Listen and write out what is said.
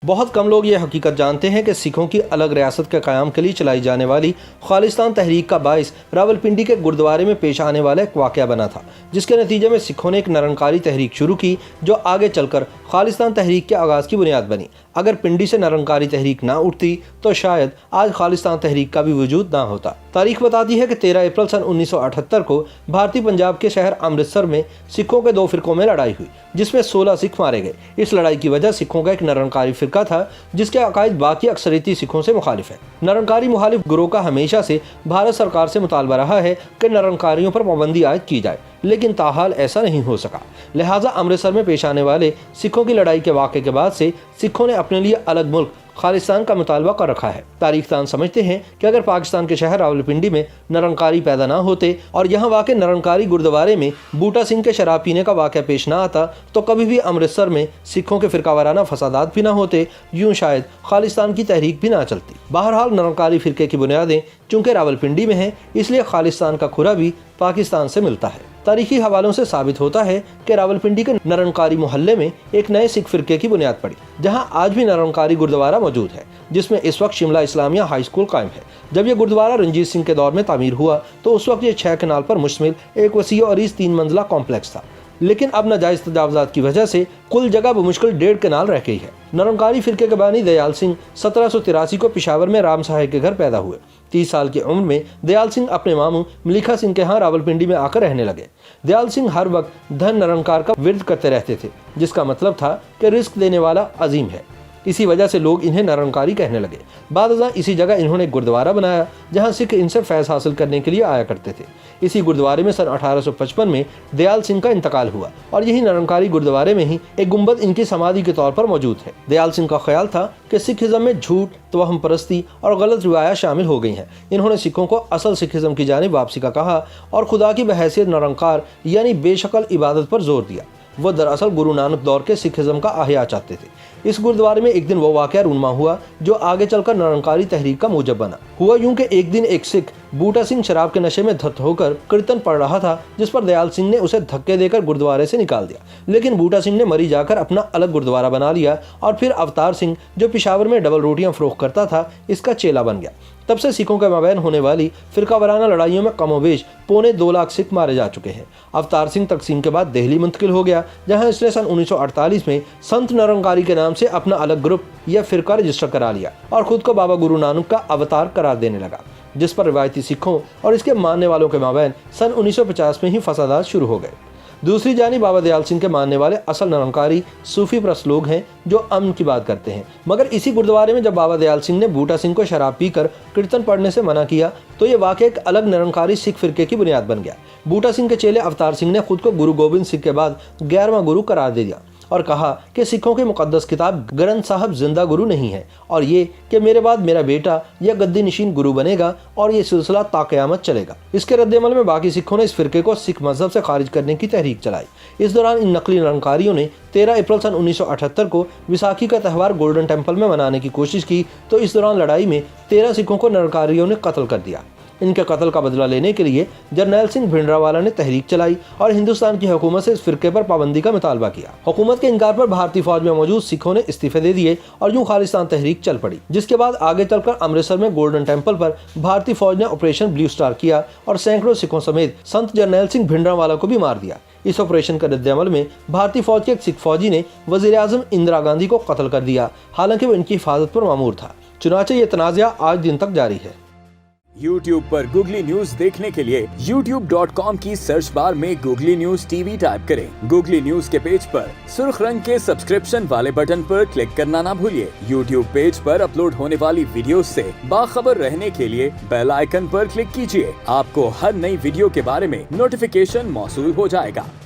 बहुत कम लोग ये हकीकत जानते हैं कि सिखों की अलग रियासत के क़याम के लिए चलाई जाने वाली खालिस्तान तहरीक का बाइस रावलपिंडी के गुरुद्वारे में पेश आने वाला एक वाक़या बना था, जिसके नतीजे में सिखों ने एक निरंकारी तहरीक शुरू की जो आगे चलकर खालिस्तान तहरीक के आगाज़ की बुनियाद बनी। अगर पिंडी से निरंकारी तहरीक ना उठती तो शायद आज खालिस्तान तहरीक का भी वजूद ना होता। तारीख बताती है कि 13 अप्रैल सन 1978 को भारतीय पंजाब के शहर अमृतसर में सिखों के 2 फिरकों में लड़ाई हुई, जिसमें 16 सिख मारे गए। इस लड़ाई की वजह सिखों का एक निरंकारी फिरका था जिसके अकायद बाकी अक्सरियती सिखों से मुखालिफ है। निरंकारी मुखालिफ गिरोह का हमेशा से भारत सरकार से मुतालबा रहा है कि निरंकारियों पर पाबंदी आयद की जाए, लेकिन ताहाल ऐसा नहीं हो सका। लिहाजा अमृतसर में पेश आने वाले सिखों की लड़ाई के वाक़े के बाद से सिखों ने अपने लिए अलग मुल्क खालिस्तान का मुतालबा कर रखा है। तारीखदान समझते हैं कि अगर पाकिस्तान के शहर रावलपिंडी में निरंकारी पैदा ना होते और यहाँ वाक़े निरंकारी गुरुद्वारे में बूटा सिंह के शराब पीने का वाक़या पेश ना आता तो कभी भी अमृतसर में सिखों के फिरकावाराना फसादात भी ना होते, यूँ शायद खालिस्तान की तहरीक भी ना चलती। बहरहाल निरंकारी फिरके की बुनियादें चूँकि रावलपिंडी में हैं, इसलिए खालिस्तान का खुरा भी पाकिस्तान से मिलता है। तारीखी हवालों से साबित होता है कि रावलपिंडी के निरंकारी मोहल्ले में एक नए सिख फिरके की बुनियाद पड़ी, जहां आज भी निरंकारी गुरुद्वारा मौजूद है, जिसमें इस वक्त शिमला इस्लामिया हाई स्कूल कायम है। जब यह गुरुद्वारा रंजीत सिंह के दौर में तामीर हुआ तो उस वक्त ये 6 कनाल पर मुश्तमिल एक वसी और 3 मंजिला कॉम्प्लेक्स था, लेकिन अब नाजायज तजावजात की वजह से कुल जगह बमुश्किल 1.5 कनाल रह गई है। निरंकारी फिरके के बानी दयाल सिंह 1783 को पिशावर में राम साहेब के घर पैदा हुए। 30 साल की उम्र में दयाल सिंह अपने मामू मलिका सिंह के यहाँ रावलपिंडी में आकर रहने लगे। दयाल सिंह हर वक्त धन निरंकार का विरोध करते रहते थे, जिसका मतलब था कि रिस्क देने वाला अजीम है। इसी वजह से लोग इन्हें निरंकारी कहने लगे। बाद इसी जगह इन्होंने एक गुरुद्वारा बनाया जहां सिख इनसे फैज़ हासिल करने के लिए आया करते थे। इसी गुरुद्वारे में सन 1855 में दयाल सिंह का इंतकाल हुआ और यही निरंकारी गुरुद्वारे में ही एक गुंबद इनकी समाधि के तौर पर मौजूद है। दयाल सिंह का ख्याल था कि सिखिज़्म में झूठ, तवहम परस्ती और गलत रिवायात शामिल हो गई हैं। इन्होंने सिखों को असल सिखिज़्म की जानिब वापसी का कहा और खुदा की बहैसियत निरंकार यानी बेशकल इबादत पर जोर दिया। वह दरअसल गुरु नानक दौर के सिखिज़्म का अहया चाहते थे। इस गुरुद्वारे में एक दिन वो वाक़या रूनमा हुआ जो आगे चलकर निरंकारी तहरीक का मूजब बना। हुआ यूं कि एक दिन एक सिख बूटा सिंह शराब के नशे में धत होकर कीर्तन पढ़ रहा था, जिस पर दयाल सिंह ने उसे धक्के देकर गुरुद्वारे से निकाल दिया। लेकिन बूटा सिंह ने मरी जाकर अपना अलग गुरुद्वारा बना लिया और फिर अवतार सिंह, जो पिशावर में डबल रोटियां फरोख्त करता था, इसका चेला बन गया। तब से सिखों के माबैन होने वाली फिरकावाराना लड़ाइयों में कमोबेश 2.25 लाख सिख मारे जा चुके हैं। अवतार सिंह तकसीम के बाद दिल्ली मुंतकिल हो गया, जहां इसने सन 1948 में संत निरंकारी के नाम से अपना अलग ग्रुप या फिरका रजिस्टर करा लिया और खुद को बाबा गुरु नानक का अवतार करार देने लगा, जिस पर रिवायती सिखों और इसके मानने वालों के माबैन सन 1950 में ही फसादात शुरू हो गए। दूसरी जानी बाबा दयाल सिंह के मानने वाले असल निरंकारी सूफी प्रस्त लोग हैं जो अमन की बात करते हैं। मगर इसी गुरुद्वारे में जब बाबा दयाल सिंह ने बूटा सिंह को शराब पीकर कीर्तन पढ़ने से मना किया तो ये वाक़या एक अलग निरंकारी सिख फिरके की बुनियाद बन गया। बूटा सिंह के चेले अवतार सिंह ने खुद को गुरु गोबिंद सिंह के बाद 11वां गुरु करार दे दिया और कहा कि सिखों की मुकद्दस किताब ग्रंथ साहब जिंदा गुरु नहीं है और ये कि मेरे बाद मेरा बेटा या गद्दी नशीन गुरु बनेगा और ये सिलसिला ता क़यामत चलेगा। इसके रद्देमल में बाकी सिखों ने इस फिरके को सिख मजहब से खारिज करने की तहरीक चलाई। इस दौरान इन नकली निरंकारियों ने 13 अप्रैल सन 1978 को विसाखी का त्यौहार गोल्डन टेम्पल में मनाने की कोशिश की तो इस दौरान लड़ाई में 13 सिखों को निरंकारियों ने कत्ल कर दिया। इनके कत्ल का बदला लेने के लिए जरनैल सिंह भिंडरावाला ने तहरीक चलाई और हिंदुस्तान की हुकूमत से इस फिरके पर पाबंदी का मुतालबा किया। हुकूमत के इनकार पर भारतीय फौज में मौजूद सिखों ने इस्तीफे दे दिए और यूं खालिस्तान तहरीक चल पड़ी, जिसके बाद आगे चलकर अमृतसर में गोल्डन टेम्पल पर भारतीय फौज ने ऑपरेशन ब्लू स्टार किया और सैकड़ों सिखों समेत संत जरनैल सिंह भिंडरावाला को भी मार दिया। इस ऑपरेशन के रद्देअमल में भारतीय फौज के एक सिख फौजी ने वज़ीर आज़म इंदिरा गांधी को कत्ल कर दिया, हालांकि वो इनकी हिफाजत पर मामूर था। चुनाचे ये तनाज़ा आज दिन तक जारी है। YouTube पर गूगली न्यूज देखने के लिए youtube.com की सर्च बार में गूगली न्यूज टीवी टाइप करें। गूगली न्यूज के पेज पर सुर्ख रंग के सब्सक्रिप्शन वाले बटन पर क्लिक करना ना भूलिए। YouTube पेज पर अपलोड होने वाली वीडियोस से बाखबर रहने के लिए बेल आइकन पर क्लिक कीजिए। आपको हर नई वीडियो के बारे में नोटिफिकेशन मौसूल हो जाएगा।